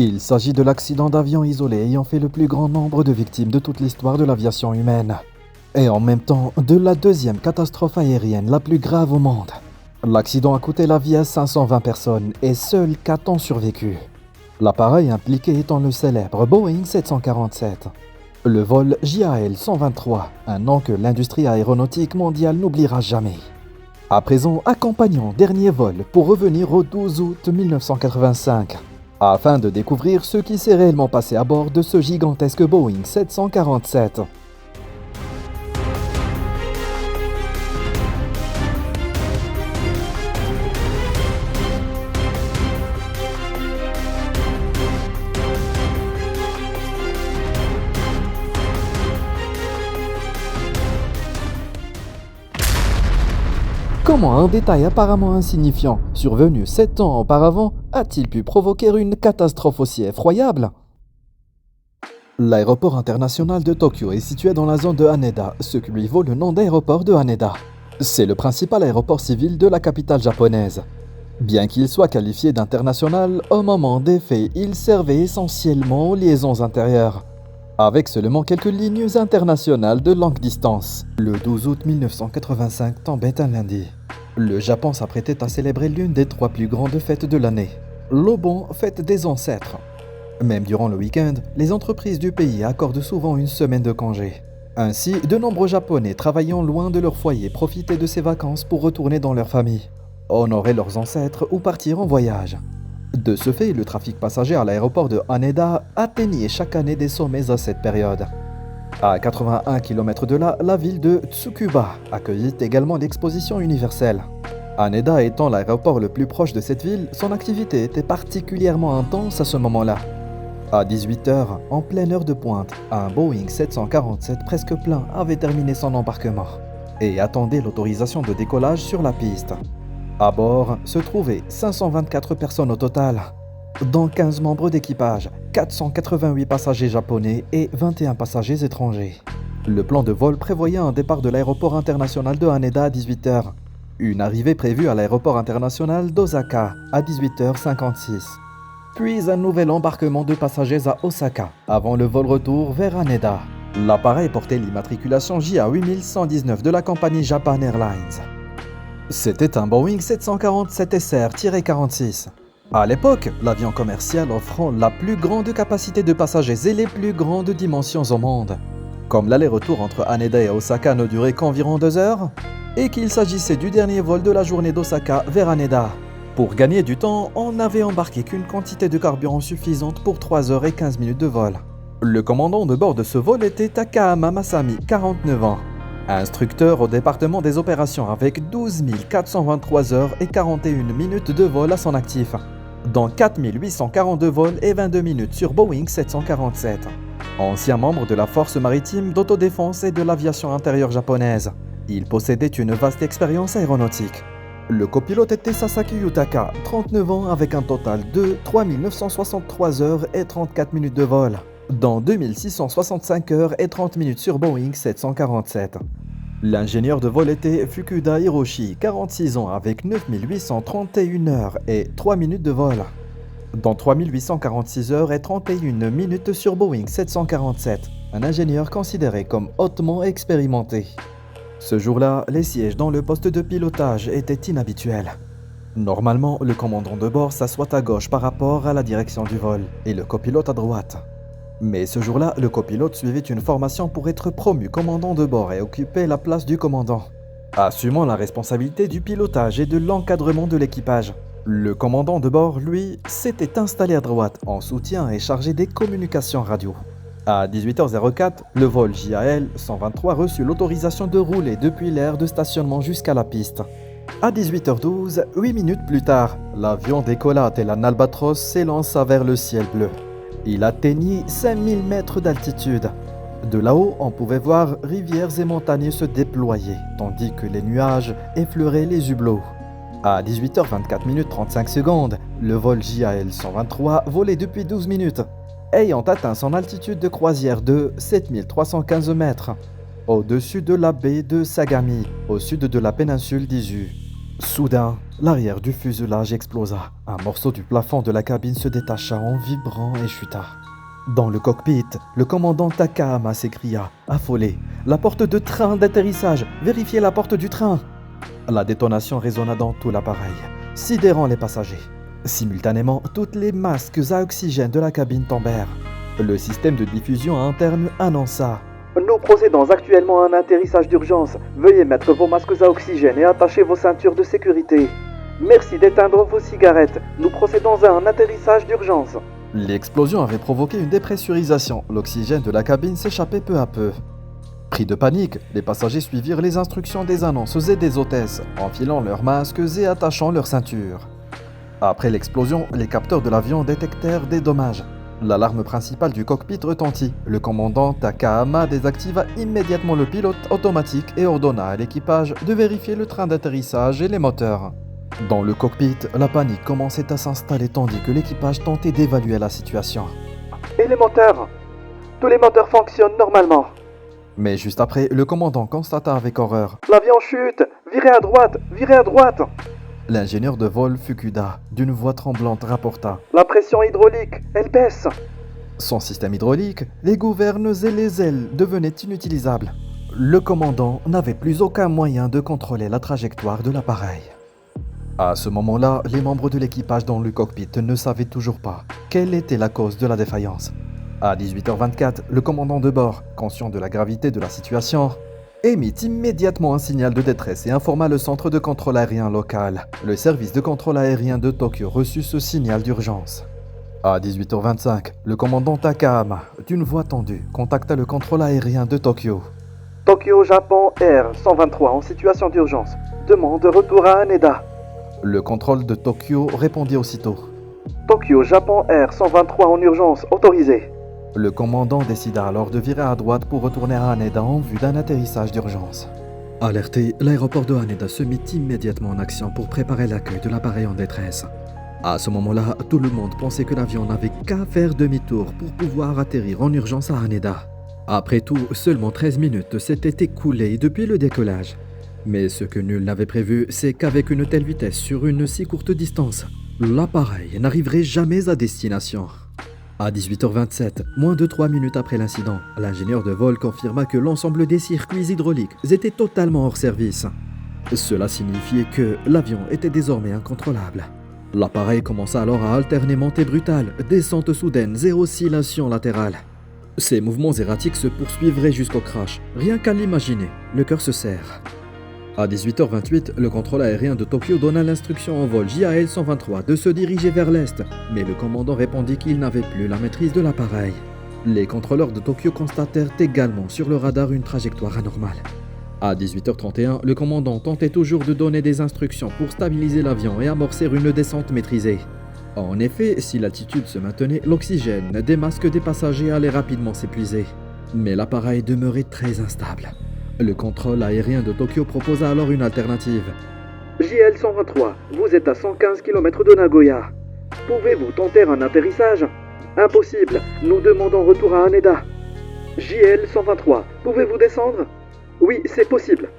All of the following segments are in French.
Il s'agit de l'accident d'avion isolé ayant fait le plus grand nombre de victimes de toute l'histoire de l'aviation humaine. Et en même temps, de la deuxième catastrophe aérienne la plus grave au monde. L'accident a coûté la vie à 520 personnes et seuls 4 ont survécu. L'appareil impliqué étant le célèbre Boeing 747. Le vol JAL 123, un nom que l'industrie aéronautique mondiale n'oubliera jamais. À présent, accompagnons dernier vol pour revenir au 12 août 1985, afin de découvrir ce qui s'est réellement passé à bord de ce gigantesque Boeing 747. Comment un détail apparemment insignifiant, survenu 7 ans auparavant, a-t-il pu provoquer une catastrophe aussi effroyable? L'aéroport international de Tokyo est situé dans la zone de Haneda, ce qui lui vaut le nom d'aéroport de Haneda. C'est le principal aéroport civil de la capitale japonaise. Bien qu'il soit qualifié d'international, au moment des faits, il servait essentiellement aux liaisons intérieures, avec seulement quelques lignes internationales de longue distance. Le 12 août 1985 tombait un lundi. Le Japon s'apprêtait à célébrer l'une des 3 plus grandes fêtes de l'année, l'Obon, fête des ancêtres. Même durant le week-end, les entreprises du pays accordent souvent une semaine de congé. Ainsi, de nombreux Japonais travaillant loin de leur foyer profitaient de ces vacances pour retourner dans leur famille, honorer leurs ancêtres ou partir en voyage. De ce fait, le trafic passager à l'aéroport de Haneda atteignait chaque année des sommets à cette période. À 81 km de là, la ville de Tsukuba accueillait également l'exposition universelle. Haneda étant l'aéroport le plus proche de cette ville, son activité était particulièrement intense à ce moment-là. À 18h, en pleine heure de pointe, un Boeing 747 presque plein avait terminé son embarquement et attendait l'autorisation de décollage sur la piste. À bord se trouvaient 524 personnes au total, dont 15 membres d'équipage, 488 passagers japonais et 21 passagers étrangers. Le plan de vol prévoyait un départ de l'aéroport international de Haneda à 18h, une arrivée prévue à l'aéroport international d'Osaka à 18h56, puis un nouvel embarquement de passagers à Osaka avant le vol retour vers Haneda. L'appareil portait l'immatriculation JA8119 de la compagnie Japan Airlines. C'était un Boeing 747 SR-46. À l'époque, l'avion commercial offrant la plus grande capacité de passagers et les plus grandes dimensions au monde. Comme l'aller-retour entre Haneda et Osaka ne durait qu'environ 2 heures, et qu'il s'agissait du dernier vol de la journée d'Osaka vers Haneda. Pour gagner du temps, on n'avait embarqué qu'une quantité de carburant suffisante pour 3 heures et 15 minutes de vol. Le commandant de bord de ce vol était Takahama Masami, 49 ans. Instructeur au département des opérations avec 12 423 heures et 41 minutes de vol à son actif, dont 4 842 vols et 22 minutes sur Boeing 747. Ancien membre de la force maritime d'autodéfense et de l'aviation intérieure japonaise, il possédait une vaste expérience aéronautique. Le copilote était Sasaki Yutaka, 39 ans avec un total de 3 963 heures et 34 minutes de vol, dont 2665 heures et 30 minutes sur Boeing 747. L'ingénieur de vol était Fukuda Hiroshi, 46 ans avec 9831 heures et 3 minutes de vol, dont 3846 heures et 31 minutes sur Boeing 747, un ingénieur considéré comme hautement expérimenté. Ce jour-là, les sièges dans le poste de pilotage étaient inhabituels. Normalement, le commandant de bord s'assoit à gauche par rapport à la direction du vol et le copilote à droite. Mais ce jour-là, le copilote suivait une formation pour être promu commandant de bord et occuper la place du commandant, assumant la responsabilité du pilotage et de l'encadrement de l'équipage. Le commandant de bord, lui, s'était installé à droite en soutien et chargé des communications radio. À 18h04, le vol JAL 123 reçut l'autorisation de rouler depuis l'aire de stationnement jusqu'à la piste. À 18h12, 8 minutes plus tard, l'avion décolla tel un albatros s'élança vers le ciel bleu. Il atteignit 5000 mètres d'altitude. De là-haut, on pouvait voir rivières et montagnes se déployer, tandis que les nuages effleuraient les hublots. À 18h24 35 secondes, le vol JAL 123 volait depuis 12 minutes, ayant atteint son altitude de croisière de 7315 mètres, au-dessus de la baie de Sagami, au sud de la péninsule d'Izu. Soudain, l'arrière du fuselage explosa. Un morceau du plafond de la cabine se détacha en vibrant et chuta. Dans le cockpit, le commandant Takahama s'écria, affolé. La porte de train d'atterrissage, vérifiez la porte du train. La détonation résonna dans tout l'appareil, sidérant les passagers. Simultanément, toutes les masques à oxygène de la cabine tombèrent. Le système de diffusion interne annonça: nous procédons actuellement à un atterrissage d'urgence. Veuillez mettre vos masques à oxygène et attacher vos ceintures de sécurité. Merci d'éteindre vos cigarettes. Nous procédons à un atterrissage d'urgence. L'explosion avait provoqué une dépressurisation. L'oxygène de la cabine s'échappait peu à peu. Pris de panique, les passagers suivirent les instructions des annonces et des hôtesses, enfilant leurs masques et attachant leurs ceintures. Après l'explosion, les capteurs de l'avion détectèrent des dommages. L'alarme principale du cockpit retentit. Le commandant Takahama désactiva immédiatement le pilote automatique et ordonna à l'équipage de vérifier le train d'atterrissage et les moteurs. Dans le cockpit, la panique commençait à s'installer tandis que l'équipage tentait d'évaluer la situation. Et les moteurs? Tous les moteurs fonctionnent normalement. Mais juste après, le commandant constata avec horreur: l'avion chute! Virez à droite! Virez à droite! L'ingénieur de vol Fukuda, d'une voix tremblante, rapporta: la pression hydraulique, elle baisse. Son système hydraulique, les gouvernes et les ailes devenaient inutilisables. Le commandant n'avait plus aucun moyen de contrôler la trajectoire de l'appareil. À ce moment-là, les membres de l'équipage dans le cockpit ne savaient toujours pas quelle était la cause de la défaillance. À 18h24, le commandant de bord, conscient de la gravité de la situation, émit immédiatement un signal de détresse et informa le centre de contrôle aérien local. Le service de contrôle aérien de Tokyo reçut ce signal d'urgence. À 18h25, le commandant Takahama, d'une voix tendue, contacta le contrôle aérien de Tokyo. Tokyo Japon Air 123 en situation d'urgence. Demande retour à Haneda. Le contrôle de Tokyo répondit aussitôt. Tokyo Japon Air 123 en urgence, autorisé. Le commandant décida alors de virer à droite pour retourner à Haneda en vue d'un atterrissage d'urgence. Alerté, l'aéroport de Haneda se mit immédiatement en action pour préparer l'accueil de l'appareil en détresse. À ce moment-là, tout le monde pensait que l'avion n'avait qu'à faire demi-tour pour pouvoir atterrir en urgence à Haneda. Après tout, seulement 13 minutes s'étaient écoulées depuis le décollage. Mais ce que nul n'avait prévu, c'est qu'avec une telle vitesse sur une si courte distance, l'appareil n'arriverait jamais à destination. À 18h27, moins de 3 minutes après l'incident, l'ingénieur de vol confirma que l'ensemble des circuits hydrauliques étaient totalement hors service. Cela signifiait que l'avion était désormais incontrôlable. L'appareil commença alors à alterner montée brutale, descente soudaine et oscillation latérale. Ces mouvements erratiques se poursuivraient jusqu'au crash. Rien qu'à l'imaginer, le cœur se serre. À 18h28, le contrôle aérien de Tokyo donna l'instruction au vol JAL 123 de se diriger vers l'est, mais le commandant répondit qu'il n'avait plus la maîtrise de l'appareil. Les contrôleurs de Tokyo constatèrent également sur le radar une trajectoire anormale. À 18h31, le commandant tentait toujours de donner des instructions pour stabiliser l'avion et amorcer une descente maîtrisée. En effet, si l'altitude se maintenait, l'oxygène des masques des passagers allait rapidement s'épuiser. Mais l'appareil demeurait très instable. Le contrôle aérien de Tokyo proposa alors une alternative. JL 123, vous êtes à 115 km de Nagoya. Pouvez-vous tenter un atterrissage? Impossible, nous demandons retour à Haneda. JL 123, pouvez-vous descendre? Oui, c'est possible.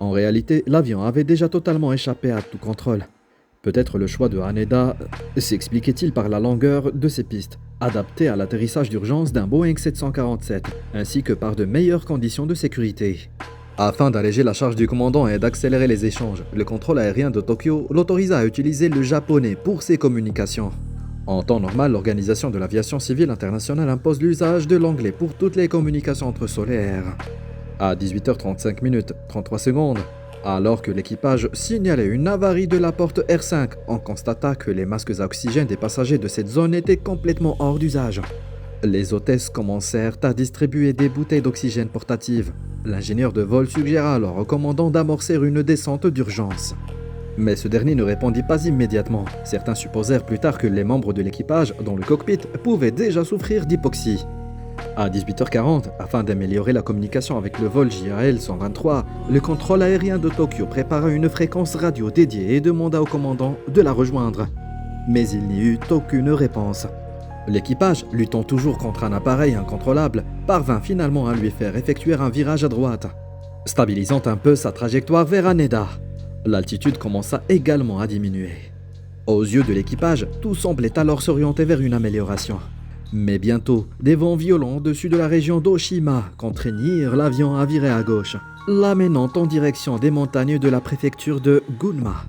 En réalité, l'avion avait déjà totalement échappé à tout contrôle. Peut-être le choix de Haneda s'expliquait-il par la longueur de ses pistes, adaptées à l'atterrissage d'urgence d'un Boeing 747, ainsi que par de meilleures conditions de sécurité. Afin d'alléger la charge du commandant et d'accélérer les échanges, le contrôle aérien de Tokyo l'autorisa à utiliser le japonais pour ses communications. En temps normal, l'Organisation de l'aviation civile internationale impose l'usage de l'anglais pour toutes les communications entre sol et air. À 18h35 33 secondes, alors que l'équipage signalait une avarie de la porte R5, on constata que les masques à oxygène des passagers de cette zone étaient complètement hors d'usage. Les hôtesses commencèrent à distribuer des bouteilles d'oxygène portatives. L'ingénieur de vol suggéra alors au commandant d'amorcer une descente d'urgence. Mais ce dernier ne répondit pas immédiatement. Certains supposèrent plus tard que les membres de l'équipage, dans le cockpit, pouvaient déjà souffrir d'hypoxie. À 18h40, afin d'améliorer la communication avec le vol JAL 123, le contrôle aérien de Tokyo prépara une fréquence radio dédiée et demanda au commandant de la rejoindre. Mais il n'y eut aucune réponse. L'équipage, luttant toujours contre un appareil incontrôlable, parvint finalement à lui faire effectuer un virage à droite, stabilisant un peu sa trajectoire vers Haneda. L'altitude commença également à diminuer. Aux yeux de l'équipage, tout semblait alors s'orienter vers une amélioration. Mais bientôt, des vents violents au-dessus de la région d'Oshima contraignirent l'avion à virer à gauche, l'amenant en direction des montagnes de la préfecture de Gunma.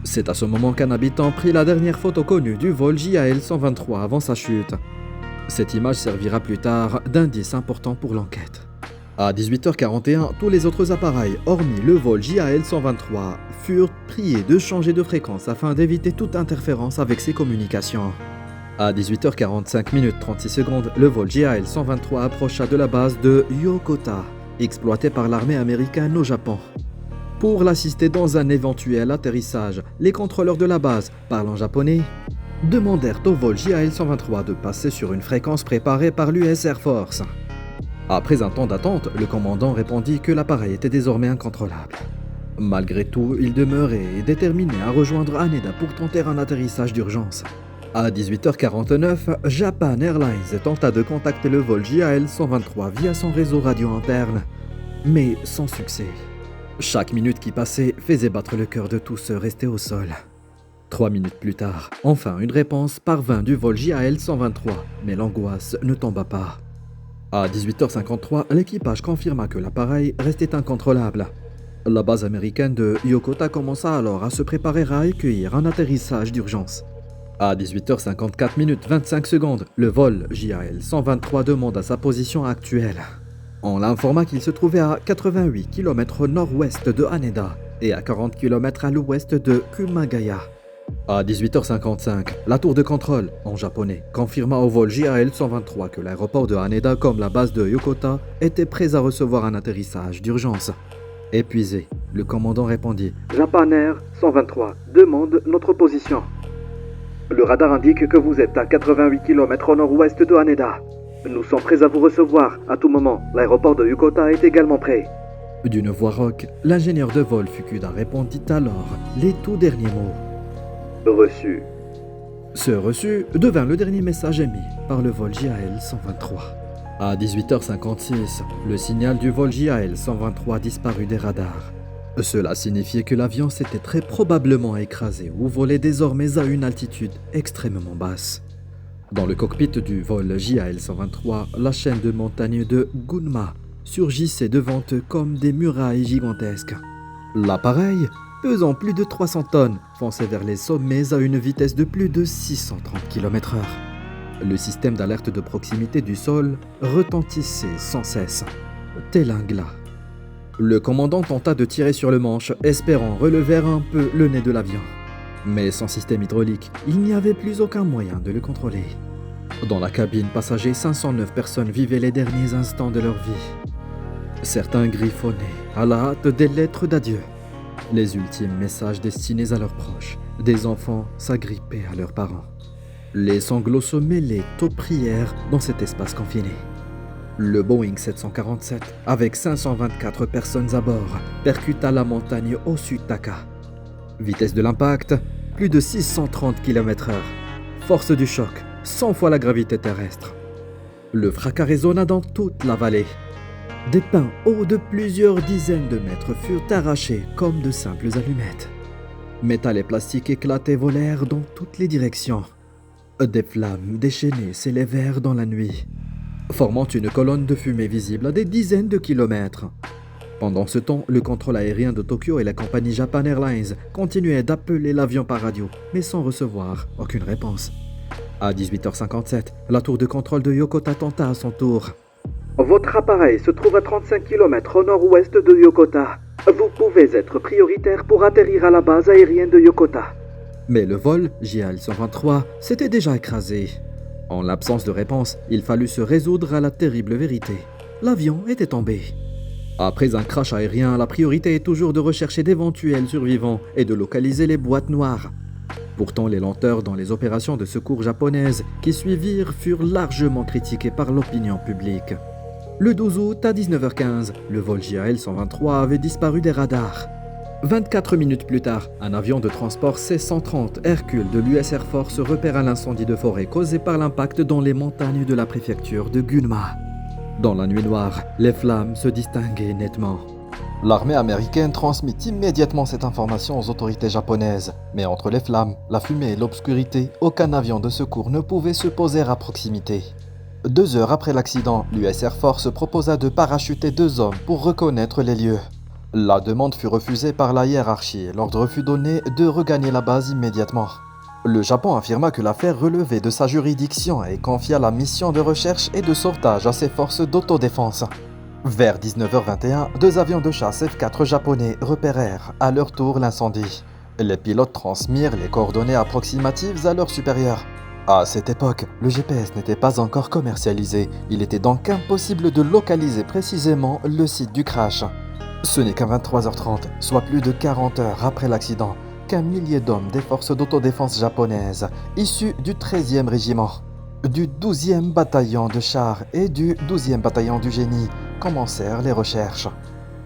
C'est à ce moment qu'un habitant prit la dernière photo connue du vol JAL 123 avant sa chute. Cette image servira plus tard d'indice important pour l'enquête. À 18h41, tous les autres appareils, hormis le vol JAL 123, furent priés de changer de fréquence afin d'éviter toute interférence avec ces communications. À 18h45 36 secondes, le vol JAL 123 approcha de la base de Yokota, exploitée par l'armée américaine au Japon. Pour l'assister dans un éventuel atterrissage, les contrôleurs de la base, parlant japonais, demandèrent au vol JAL 123 de passer sur une fréquence préparée par l'US Air Force. Après un temps d'attente, le commandant répondit que l'appareil était désormais incontrôlable. Malgré tout, il demeurait déterminé à rejoindre Haneda pour tenter un atterrissage d'urgence. À 18h49, Japan Airlines tenta de contacter le vol JAL 123 via son réseau radio interne, mais sans succès. Chaque minute qui passait faisait battre le cœur de tous ceux restés au sol. 3 minutes plus tard, enfin une réponse parvint du vol JAL 123, mais l'angoisse ne tomba pas. À 18h53, l'équipage confirma que l'appareil restait incontrôlable. La base américaine de Yokota commença alors à se préparer à accueillir un atterrissage d'urgence. À 18h54 25 secondes, le vol JAL 123 demanda sa position actuelle. On l'informa qu'il se trouvait à 88 km au nord-ouest de Haneda et à 40 km à l'ouest de Kumagaya. À 18h55, la tour de contrôle, en japonais, confirma au vol JAL 123 que l'aéroport de Haneda comme la base de Yokota était prêt à recevoir un atterrissage d'urgence. Épuisé, le commandant répondit « Japan Air 123 demande notre position. Le radar indique que vous êtes à 88 km au nord-ouest de Haneda. Nous sommes prêts à vous recevoir à tout moment. L'aéroport de Yokota est également prêt. » D'une voix rauque, l'ingénieur de vol Fukuda répondit alors les tout derniers mots. Reçu. Ce reçu devint le dernier message émis par le vol JAL 123. À 18h56, le signal du vol JAL 123 disparut des radars. Cela signifiait que l'avion s'était très probablement écrasé ou volait désormais à une altitude extrêmement basse. Dans le cockpit du vol JAL 123, la chaîne de montagnes de Gunma surgissait devant eux comme des murailles gigantesques. L'appareil, pesant plus de 300 tonnes, fonçait vers les sommets à une vitesse de plus de 630 km/h. Le système d'alerte de proximité du sol retentissait sans cesse, tel un glas. Le commandant tenta de tirer sur le manche, espérant relever un peu le nez de l'avion. Mais sans système hydraulique, il n'y avait plus aucun moyen de le contrôler. Dans la cabine passager, 509 personnes vivaient les derniers instants de leur vie. Certains griffonnaient à la hâte des lettres d'adieu. Les ultimes messages destinés à leurs proches, des enfants s'agrippaient à leurs parents. Les sanglots se mêlaient aux prières dans cet espace confiné. Le Boeing 747, avec 524 personnes à bord, percuta la montagne Osutaka. Vitesse de l'impact, plus de 630 km/h. Force du choc, 100 fois la gravité terrestre. Le fracas résonna dans toute la vallée. Des pins hauts de plusieurs dizaines de mètres furent arrachés comme de simples allumettes. Métal et plastique éclatés volèrent dans toutes les directions. Des flammes déchaînées s'élevèrent dans la nuit, formant une colonne de fumée visible à des dizaines de kilomètres. Pendant ce temps, le contrôle aérien de Tokyo et la compagnie Japan Airlines continuaient d'appeler l'avion par radio, mais sans recevoir aucune réponse. À 18h57, la tour de contrôle de Yokota tenta à son tour. Votre appareil se trouve à 35 km au nord-ouest de Yokota. Vous pouvez être prioritaire pour atterrir à la base aérienne de Yokota. Mais le vol, JAL 123, s'était déjà écrasé. En l'absence de réponse, il fallut se résoudre à la terrible vérité. L'avion était tombé. Après un crash aérien, la priorité est toujours de rechercher d'éventuels survivants et de localiser les boîtes noires. Pourtant, les lenteurs dans les opérations de secours japonaises qui suivirent furent largement critiquées par l'opinion publique. Le 12 août à 19h15, le vol JAL 123 avait disparu des radars. 24 minutes plus tard, un avion de transport C-130 Hercule de l'US Air Force repéra l'incendie de forêt causé par l'impact dans les montagnes de la préfecture de Gunma. Dans la nuit noire, les flammes se distinguaient nettement. L'armée américaine transmit immédiatement cette information aux autorités japonaises. Mais entre les flammes, la fumée et l'obscurité, aucun avion de secours ne pouvait se poser à proximité. 2 heures après l'accident, l'US Air Force proposa de parachuter 2 hommes pour reconnaître les lieux. La demande fut refusée par la hiérarchie et l'ordre fut donné de regagner la base immédiatement. Le Japon affirma que l'affaire relevait de sa juridiction et confia la mission de recherche et de sauvetage à ses forces d'autodéfense. Vers 19h21, 2 avions de chasse F-4 japonais repérèrent à leur tour l'incendie. Les pilotes transmirent les coordonnées approximatives à leurs supérieurs. À cette époque, le GPS n'était pas encore commercialisé, il était donc impossible de localiser précisément le site du crash. Ce n'est qu'à 23h30, soit plus de 40 heures après l'accident, qu'un millier d'hommes des forces d'autodéfense japonaises, issus du 13e régiment, du 12e bataillon de chars et du 12e bataillon du génie, commencèrent les recherches.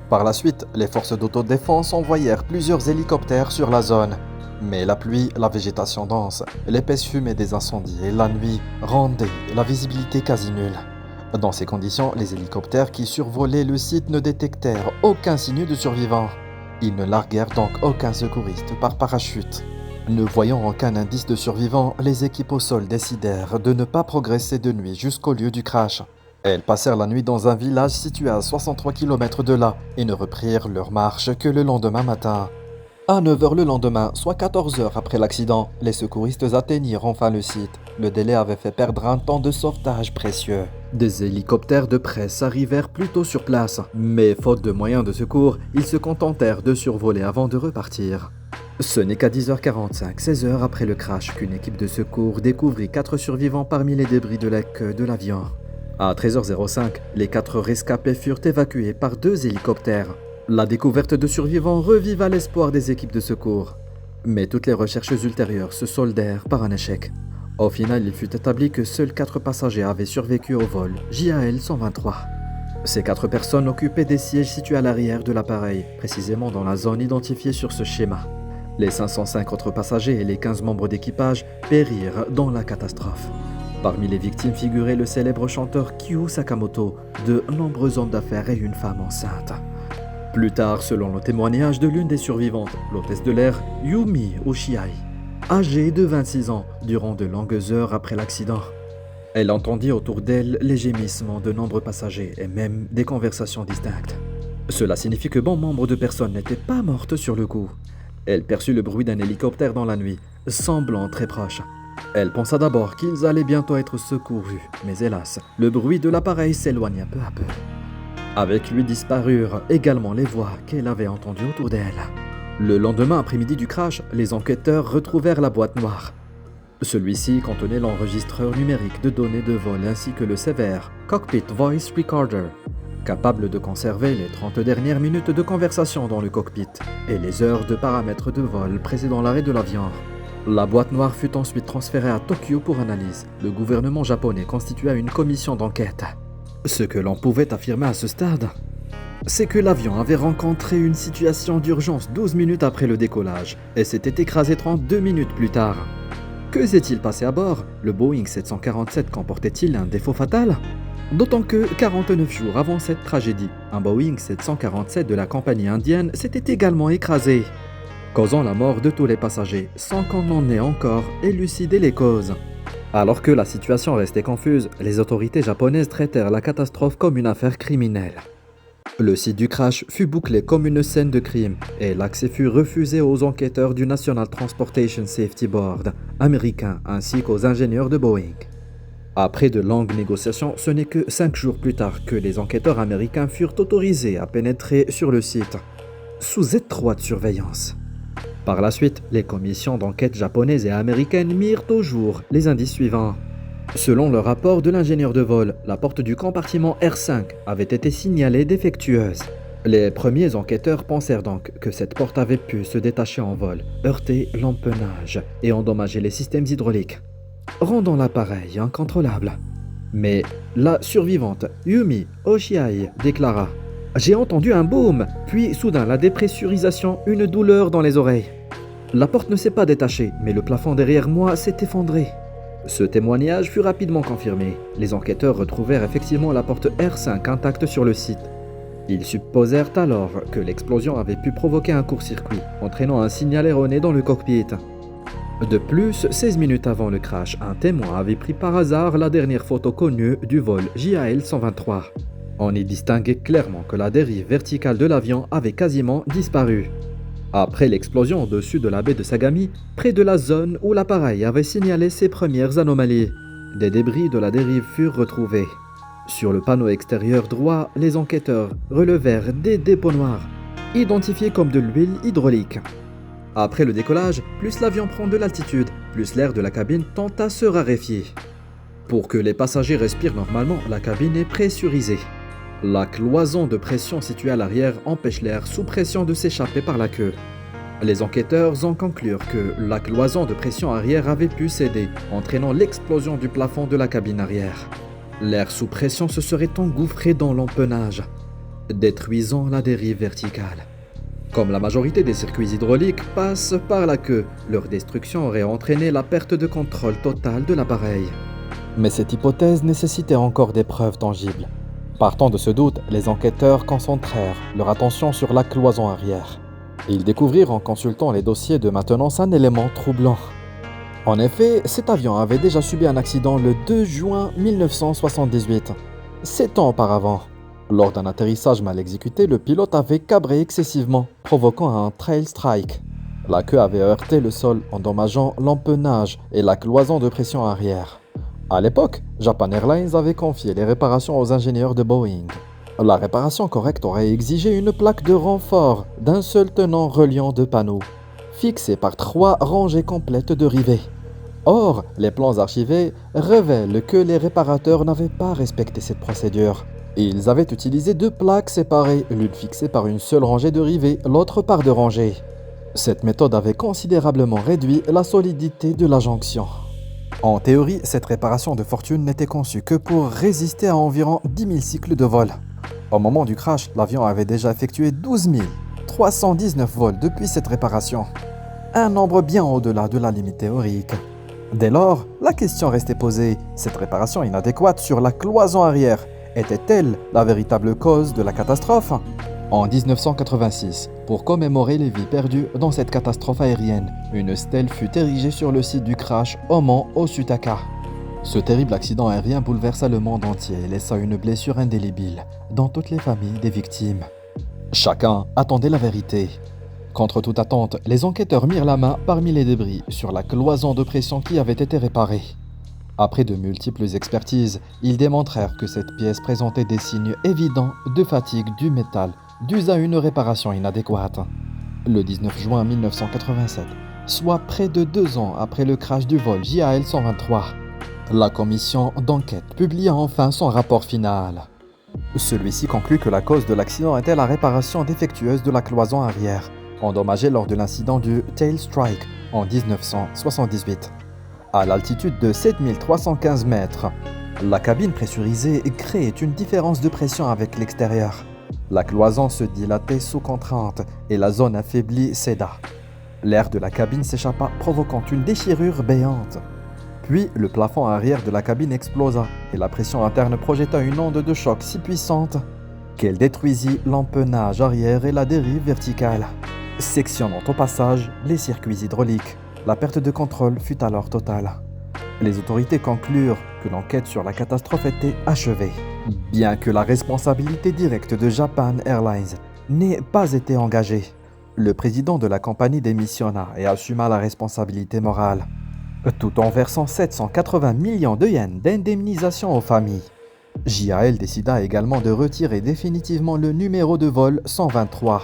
Par la suite, les forces d'autodéfense envoyèrent plusieurs hélicoptères sur la zone. Mais la pluie, la végétation dense, l'épaisse fumée des incendies et la nuit rendaient la visibilité quasi nulle. Dans ces conditions, les hélicoptères qui survolaient le site ne détectèrent aucun signe de survivants. Ils ne larguèrent donc aucun secouriste par parachute. Ne voyant aucun indice de survivants, les équipes au sol décidèrent de ne pas progresser de nuit jusqu'au lieu du crash. Elles passèrent la nuit dans un village situé à 63 km de là et ne reprirent leur marche que le lendemain matin. À 9h le lendemain, soit 14 heures après l'accident, les secouristes atteignirent enfin le site. Le délai avait fait perdre un temps de sauvetage précieux. Des hélicoptères de presse arrivèrent plus tôt sur place, mais faute de moyens de secours, ils se contentèrent de survoler avant de repartir. Ce n'est qu'à 10h45, 16 heures après le crash, qu'une équipe de secours découvrit 4 survivants parmi les débris de la queue de l'avion. À 13h05, les 4 rescapés furent évacués par 2 hélicoptères. La découverte de survivants reviva l'espoir des équipes de secours. Mais toutes les recherches ultérieures se soldèrent par un échec. Au final, il fut établi que seuls 4 passagers avaient survécu au vol JAL 123. Ces 4 personnes occupaient des sièges situés à l'arrière de l'appareil, précisément dans la zone identifiée sur ce schéma. Les 505 autres passagers et les 15 membres d'équipage périrent dans la catastrophe. Parmi les victimes figurait le célèbre chanteur Kyu Sakamoto, de nombreux hommes d'affaires et une femme enceinte. Plus tard, selon le témoignage de l'une des survivantes, l'hôtesse de l'air Yumi Oshiai, âgée de 26 ans, durant de longues heures après l'accident, elle entendit autour d'elle les gémissements de nombreux passagers et même des conversations distinctes. Cela signifie que bon nombre de personnes n'étaient pas mortes sur le coup. Elle perçut le bruit d'un hélicoptère dans la nuit, semblant très proche. Elle pensa d'abord qu'ils allaient bientôt être secourus, mais hélas, le bruit de l'appareil s'éloigna peu à peu. Avec lui disparurent également les voix qu'elle avait entendues autour d'elle. Le lendemain après-midi du crash, les enquêteurs retrouvèrent la boîte noire. Celui-ci contenait l'enregistreur numérique de données de vol ainsi que le sévère Cockpit Voice Recorder, capable de conserver les 30 dernières minutes de conversation dans le cockpit et les heures de paramètres de vol précédant l'arrêt de l'avion. La boîte noire fut ensuite transférée à Tokyo pour analyse. Le gouvernement japonais constitua une commission d'enquête. Ce que l'on pouvait affirmer à ce stade, c'est que l'avion avait rencontré une situation d'urgence 12 minutes après le décollage et s'était écrasé 32 minutes plus tard. Que s'est-il passé à bord? Le Boeing 747 comportait-il un défaut fatal? D'autant que 49 jours avant cette tragédie, un Boeing 747 de la compagnie indienne s'était également écrasé, causant la mort de tous les passagers sans qu'on en ait encore élucidé les causes. Alors que la situation restait confuse, les autorités japonaises traitèrent la catastrophe comme une affaire criminelle. Le site du crash fut bouclé comme une scène de crime et l'accès fut refusé aux enquêteurs du National Transportation Safety Board américain ainsi qu'aux ingénieurs de Boeing. Après de longues négociations, ce n'est que 5 jours plus tard que les enquêteurs américains furent autorisés à pénétrer sur le site, sous étroite surveillance. Par la suite, les commissions d'enquête japonaises et américaines mirent au jour les indices suivants. Selon le rapport de l'ingénieur de vol, la porte du compartiment R5 avait été signalée défectueuse. Les premiers enquêteurs pensèrent donc que cette porte avait pu se détacher en vol, heurter l'empennage et endommager les systèmes hydrauliques, rendant l'appareil incontrôlable. Mais la survivante Yumi Oshiai déclara « J'ai entendu un boom, puis soudain la dépressurisation, une douleur dans les oreilles. La porte ne s'est pas détachée, mais le plafond derrière moi s'est effondré. » Ce témoignage fut rapidement confirmé. Les enquêteurs retrouvèrent effectivement la porte R5 intacte sur le site. Ils supposèrent alors que l'explosion avait pu provoquer un court-circuit, entraînant un signal erroné dans le cockpit. De plus, 16 minutes avant le crash, un témoin avait pris par hasard la dernière photo connue du vol JAL 123. On y distinguait clairement que la dérive verticale de l'avion avait quasiment disparu. Après l'explosion au-dessus de la baie de Sagami, près de la zone où l'appareil avait signalé ses premières anomalies, des débris de la dérive furent retrouvés. Sur le panneau extérieur droit, les enquêteurs relevèrent des dépôts noirs, identifiés comme de l'huile hydraulique. Après le décollage, plus l'avion prend de l'altitude, plus l'air de la cabine tend à se raréfier. Pour que les passagers respirent normalement, la cabine est pressurisée. La cloison de pression située à l'arrière empêche l'air sous pression de s'échapper par la queue. Les enquêteurs en conclurent que la cloison de pression arrière avait pu céder, entraînant l'explosion du plafond de la cabine arrière. L'air sous pression se serait engouffré dans l'empennage, détruisant la dérive verticale. Comme la majorité des circuits hydrauliques passent par la queue, leur destruction aurait entraîné la perte de contrôle totale de l'appareil. Mais cette hypothèse nécessitait encore des preuves tangibles. Partant de ce doute, les enquêteurs concentrèrent leur attention sur la cloison arrière. Ils découvrirent en consultant les dossiers de maintenance un élément troublant. En effet, cet avion avait déjà subi un accident le 2 juin 1978, 7 ans auparavant. Lors d'un atterrissage mal exécuté, le pilote avait cabré excessivement, provoquant un trail strike. La queue avait heurté le sol, endommageant l'empennage et la cloison de pression arrière. À l'époque, Japan Airlines avait confié les réparations aux ingénieurs de Boeing. La réparation correcte aurait exigé une plaque de renfort d'un seul tenant reliant deux panneaux, fixée par 3 rangées complètes de rivets. Or, les plans archivés révèlent que les réparateurs n'avaient pas respecté cette procédure. Ils avaient utilisé 2 plaques séparées, l'une fixée par une seule rangée de rivets, l'autre par 2 rangées. Cette méthode avait considérablement réduit la solidité de la jonction. En théorie, cette réparation de fortune n'était conçue que pour résister à environ 10 000 cycles de vol. Au moment du crash, l'avion avait déjà effectué 12 319 vols depuis cette réparation, un nombre bien au-delà de la limite théorique. Dès lors, la question restait posée, cette réparation inadéquate sur la cloison arrière était-elle la véritable cause de la catastrophe? En 1986, pour commémorer les vies perdues dans cette catastrophe aérienne, une stèle fut érigée sur le site du crash au mont Osutaka. Ce terrible accident aérien bouleversa le monde entier et laissa une blessure indélébile dans toutes les familles des victimes. Chacun attendait la vérité. Contre toute attente, les enquêteurs mirent la main parmi les débris sur la cloison de pression qui avait été réparée. Après de multiples expertises, ils démontrèrent que cette pièce présentait des signes évidents de fatigue du métal dus à une réparation inadéquate. Le 19 juin 1987, soit près de 2 ans après le crash du vol JAL 123, la commission d'enquête publia enfin son rapport final. Celui-ci conclut que la cause de l'accident était la réparation défectueuse de la cloison arrière, endommagée lors de l'incident du Tail Strike en 1978. À l'altitude de 7315 mètres, la cabine pressurisée créait une différence de pression avec l'extérieur. La cloison se dilatait sous contrainte et la zone affaiblie céda. L'air de la cabine s'échappa, provoquant une déchirure béante. Puis, le plafond arrière de la cabine explosa et la pression interne projeta une onde de choc si puissante qu'elle détruisit l'empennage arrière et la dérive verticale, sectionnant au passage les circuits hydrauliques. La perte de contrôle fut alors totale. Les autorités conclurent que l'enquête sur la catastrophe était achevée, bien que la responsabilité directe de Japan Airlines n'ait pas été engagée. Le président de la compagnie démissionna et assuma la responsabilité morale, tout en versant 780 millions de yens d'indemnisation aux familles. JAL décida également de retirer définitivement le numéro de vol 123.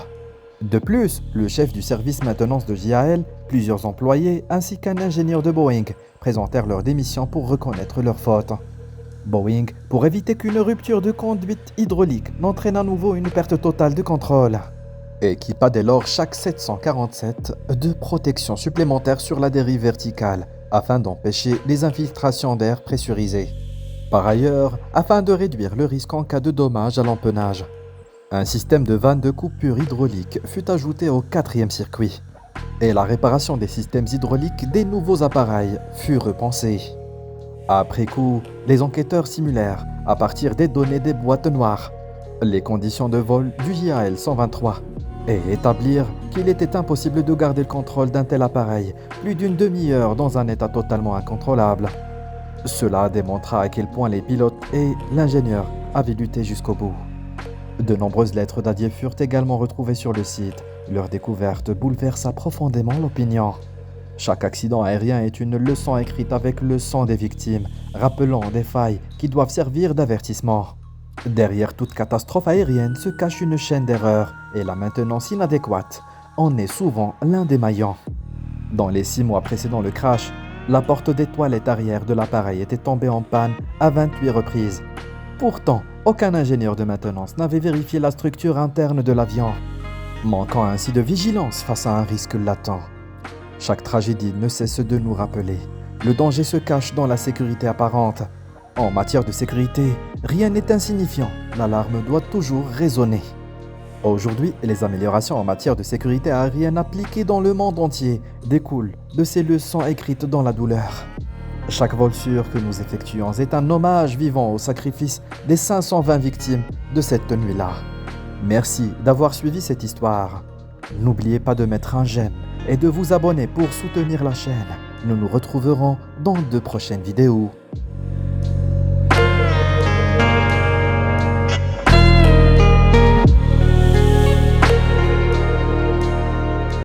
De plus, le chef du service maintenance de JAL, plusieurs employés ainsi qu'un ingénieur de Boeing présentèrent leur démission pour reconnaître leurs fautes. Boeing, pour éviter qu'une rupture de conduite hydraulique n'entraîne à nouveau une perte totale de contrôle, équipa dès lors chaque 747 de protection supplémentaire sur la dérive verticale afin d'empêcher les infiltrations d'air pressurisé. Par ailleurs, afin de réduire le risque en cas de dommage à l'empennage, un système de vannes de coupure hydraulique fut ajouté au 4e circuit et la réparation des systèmes hydrauliques des nouveaux appareils fut repensée. Après coup, les enquêteurs simulèrent, à partir des données des boîtes noires, les conditions de vol du JAL 123 et établir qu'il était impossible de garder le contrôle d'un tel appareil plus d'une demi-heure dans un état totalement incontrôlable. Cela démontra à quel point les pilotes et l'ingénieur avaient lutté jusqu'au bout. De nombreuses lettres d'adieu furent également retrouvées sur le site. Leur découverte bouleversa profondément l'opinion. Chaque accident aérien est une leçon écrite avec le sang des victimes, rappelant des failles qui doivent servir d'avertissement. Derrière toute catastrophe aérienne se cache une chaîne d'erreurs et la maintenance inadéquate en est souvent l'un des maillons. Dans les 6 mois précédant le crash, la porte des toilettes arrière de l'appareil était tombée en panne à 28 reprises. Pourtant, aucun ingénieur de maintenance n'avait vérifié la structure interne de l'avion, manquant ainsi de vigilance face à un risque latent. Chaque tragédie ne cesse de nous rappeler. Le danger se cache dans la sécurité apparente. En matière de sécurité, rien n'est insignifiant. L'alarme doit toujours résonner. Aujourd'hui, les améliorations en matière de sécurité aérienne appliquées dans le monde entier découlent de ces leçons écrites dans la douleur. Chaque vol sûr que nous effectuons est un hommage vivant au sacrifice des 520 victimes de cette nuit-là. Merci d'avoir suivi cette histoire. N'oubliez pas de mettre un j'aime et de vous abonner pour soutenir la chaîne. Nous nous retrouverons dans de prochaines vidéos.